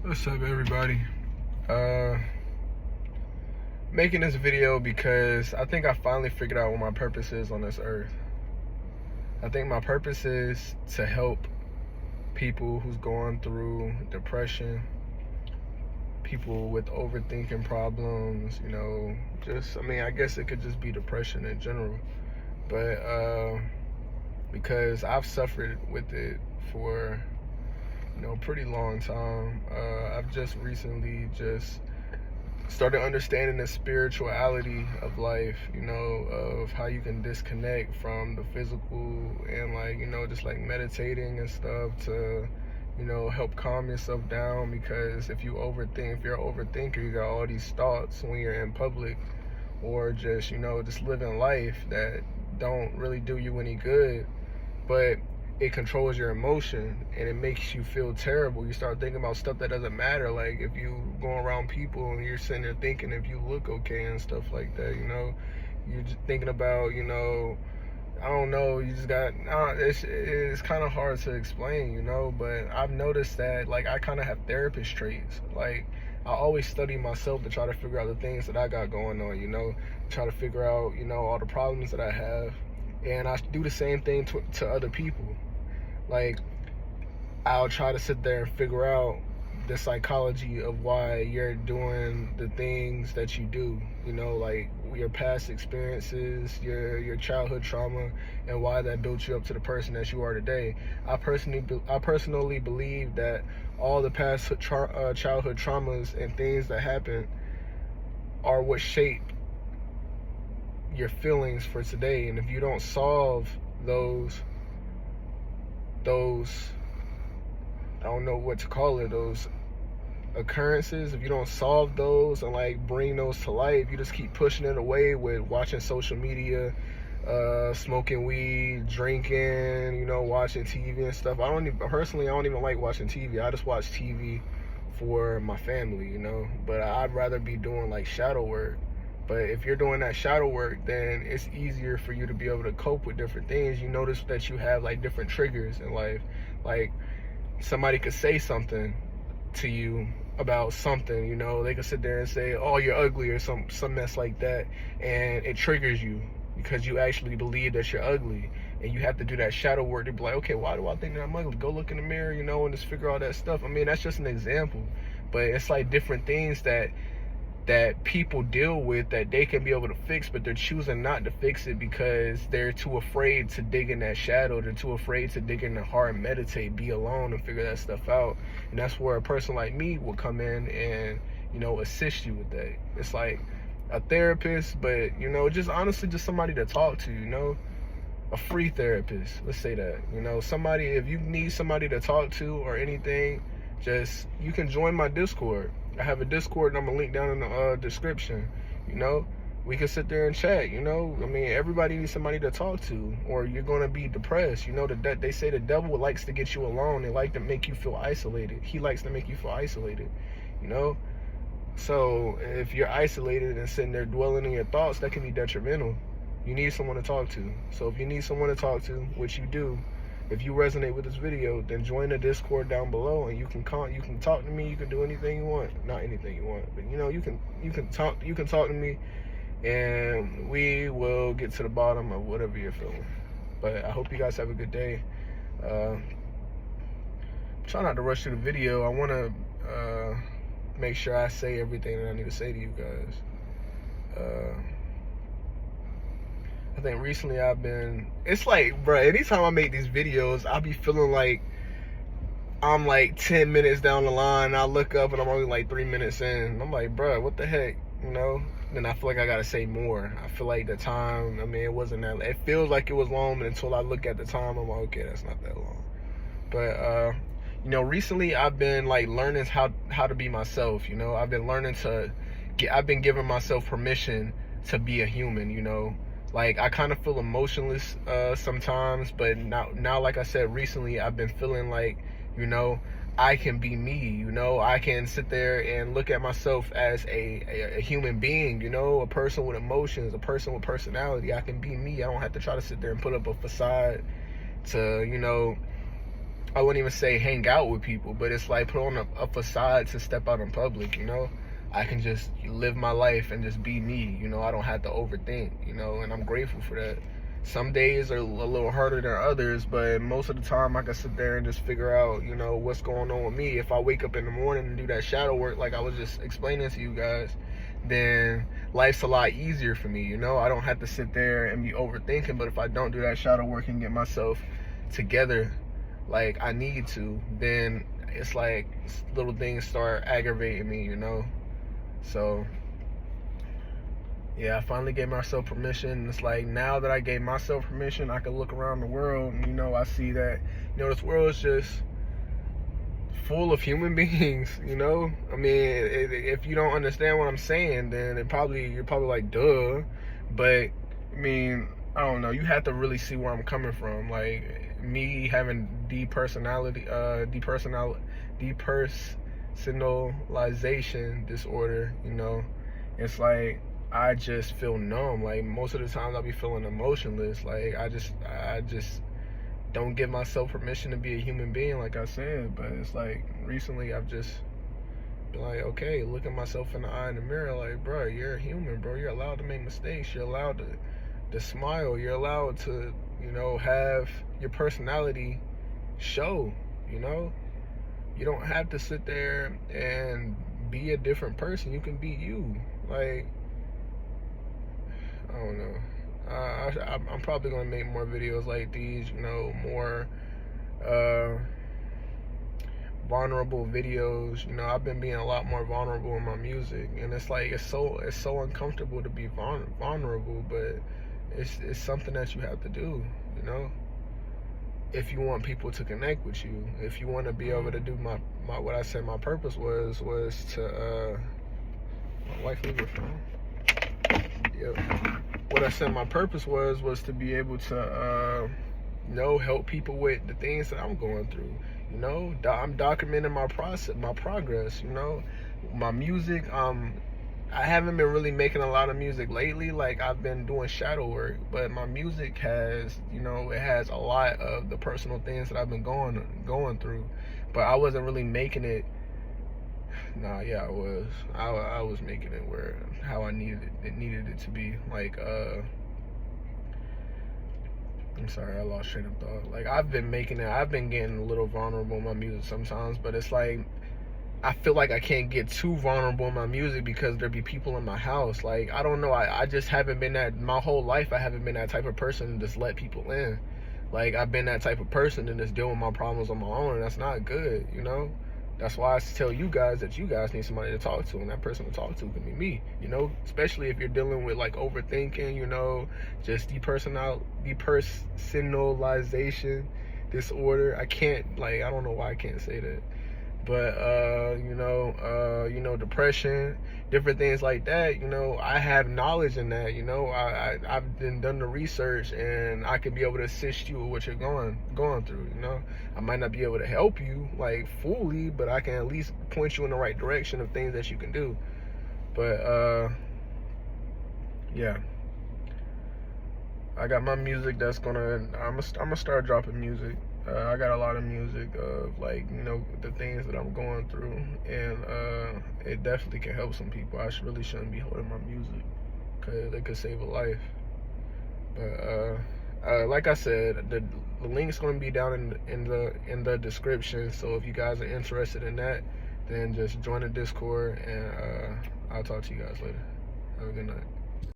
What's up, everybody? Making this video because I think I finally figured out what my purpose is on this earth. I think my purpose is to help people who's going through depression, people with overthinking problems, I guess it could just be depression in general. But because I've suffered with it for a pretty long time. I've just recently started understanding the spirituality of life, of how you can disconnect from the physical and just meditating and stuff to, help calm yourself down. Because if you're an overthinker, you got all these thoughts when you're in public or just living life that don't really do you any good, but it controls your emotion and it makes you feel terrible. You start thinking about stuff that doesn't matter. Like if you going around people and you're sitting there thinking if you look okay and stuff like that, you're just thinking about, I don't know, it's kind of hard to explain, but I've noticed that I kind of have therapist traits. I always study myself to try to figure out the things that I got going on, try to figure out, all the problems that I have. And I do the same thing to other people. I'll try to sit there and figure out the psychology of why you're doing the things that you do, your past experiences, your childhood trauma, and why that built you up to the person that you are today. I personally believe that all the past childhood traumas and things that happen are what shape your feelings for today. And if you don't solve those I don't know what to call it, those occurrences, if you don't solve those and bring those to life, you just keep pushing it away with watching social media, smoking weed, drinking, watching TV and stuff. I don't even like watching TV. I just watch TV for my family, but I'd rather be doing shadow work. But if you're doing that shadow work, then it's easier for you to be able to cope with different things. You notice that you have different triggers in life. Somebody could say something to you about something, they could sit there and say, oh, you're ugly or some mess like that, and it triggers you because you actually believe that you're ugly. And you have to do that shadow work to be like, okay, why do I think that I'm ugly? Go look in the mirror, and just figure all that stuff. That's just an example. But it's different things that people deal with that they can be able to fix, but they're choosing not to fix it because they're too afraid to dig in that shadow. They're too afraid to dig in the heart and meditate, be alone, and figure that stuff out. And that's where a person like me will come in and, assist you with that. It's like a therapist, but, just honestly, just somebody to talk to, a free therapist. Let's say that, somebody, if you need somebody to talk to or anything, you can join my Discord. I have a Discord and I'm gonna link down in the description. We can sit there and chat. Everybody needs somebody to talk to, or you're gonna be depressed. They say the devil likes to get you alone. They like to make you feel isolated. He likes to make you feel isolated. So if you're isolated and sitting there dwelling in your thoughts, that can be detrimental. You need someone to talk to. So if you need someone to talk to, which you do, if you resonate with this video, then join the Discord down below, and you can talk to me. You can do anything you want, not anything you want, but you can talk to me, and we will get to the bottom of whatever you're feeling. But I hope you guys have a good day. Try not to rush through the video. I want to make sure I say everything that I need to say to you guys. I think recently it's bro, anytime I make these videos, I'll be feeling like I'm 10 minutes down the line. I look up and I'm only 3 minutes in. I'm like, bro, what the heck, Then I feel like I gotta say more. I feel like the time, it wasn't that, it feels like it was long, but until I look at the time, I'm like, okay, that's not that long. But, recently I've been learning how to be myself, I've been learning I've been giving myself permission to be a human, I kind of feel emotionless sometimes, but now, like I said, recently I've been feeling I can be me, I can sit there and look at myself as a human being, a person with emotions, a person with personality. I can be me. I don't have to try to sit there and put up a facade to, I wouldn't even say hang out with people, but it's like put on a facade to step out in public, you know? I can just live my life and just be me, you know? I don't have to overthink, you know? And I'm grateful for that. Some days are a little harder than others, but most of the time I can sit there and just figure out, you know, what's going on with me. If I wake up in the morning and do that shadow work like I was just explaining to you guys, then life's a lot easier for me, you know? I don't have to sit there and be overthinking, but if I don't do that shadow work and get myself together like I need to, then it's like little things start aggravating me, you know? So yeah, I finally gave myself permission. It's like now that I gave myself permission, I can look around the world and, you know, I see that, you know, this world is just full of human beings, you know? I mean, if you don't understand what I'm saying, then you're probably like, duh. But, I mean, I don't know. You have to really see where I'm coming from. Like, me having depersonalization disorder, you know? It's like, I just feel numb. Like, most of the times I'll be feeling emotionless. Like, I just don't give myself permission to be a human being, like I said. But it's like recently I've just been like, okay, look at myself in the eye in the mirror, like, bro, you're a human, bro. You're allowed to make mistakes. You're allowed to smile. You're allowed to, you know, have your personality show, you know? You don't have to sit there and be a different person. You can be you. Like, I don't know. I'm probably gonna make more videos like these, you know, more vulnerable videos. You know, I've been being a lot more vulnerable in my music, and it's like it's so uncomfortable to be vulnerable, but it's something that you have to do, you know, if you want people to connect with you, if you want to be able to do my what I said my purpose was to my wife leave her phone. Yep. What I said my purpose was to be able to, you know, help people with the things that I'm going through. You know, I'm documenting my progress. You know, my music. I haven't been really making a lot of music lately. Like, I've been doing shadow work, but my music has, you know, it has a lot of the personal things that I've been going through. But I wasn't really making it. Nah, yeah, I was. I was making it where how I needed it to be. Like, I'm sorry, I lost train of thought. Like, I've been getting a little vulnerable in my music sometimes, but it's like I feel like I can't get too vulnerable in my music because there be people in my house. Like, I don't know. I just haven't been my whole life. I haven't been that type of person to just let people in. Like, I've been that type of person and just deal with my problems on my own, and that's not good, you know? That's why I tell you guys that you guys need somebody to talk to, and that person to talk to can be me, you know? Especially if you're dealing with, like, overthinking, you know, just depersonalization disorder. I don't know why I can't say that. But, you know, depression, different things like that, you know, I have knowledge in that, you know, I've done the research, and I can be able to assist you with what you're going through, you know. I might not be able to help you, like, fully, but I can at least point you in the right direction of things that you can do. But, yeah. I got my music I'm gonna start dropping music. I got a lot of music of, like, you know, the things that I'm going through, and it definitely can help some people. I really shouldn't be holding my music because it could save a life. But like I said, the link's gonna be down in the description. So if you guys are interested in that, then just join the Discord, and I'll talk to you guys later. Have a good night.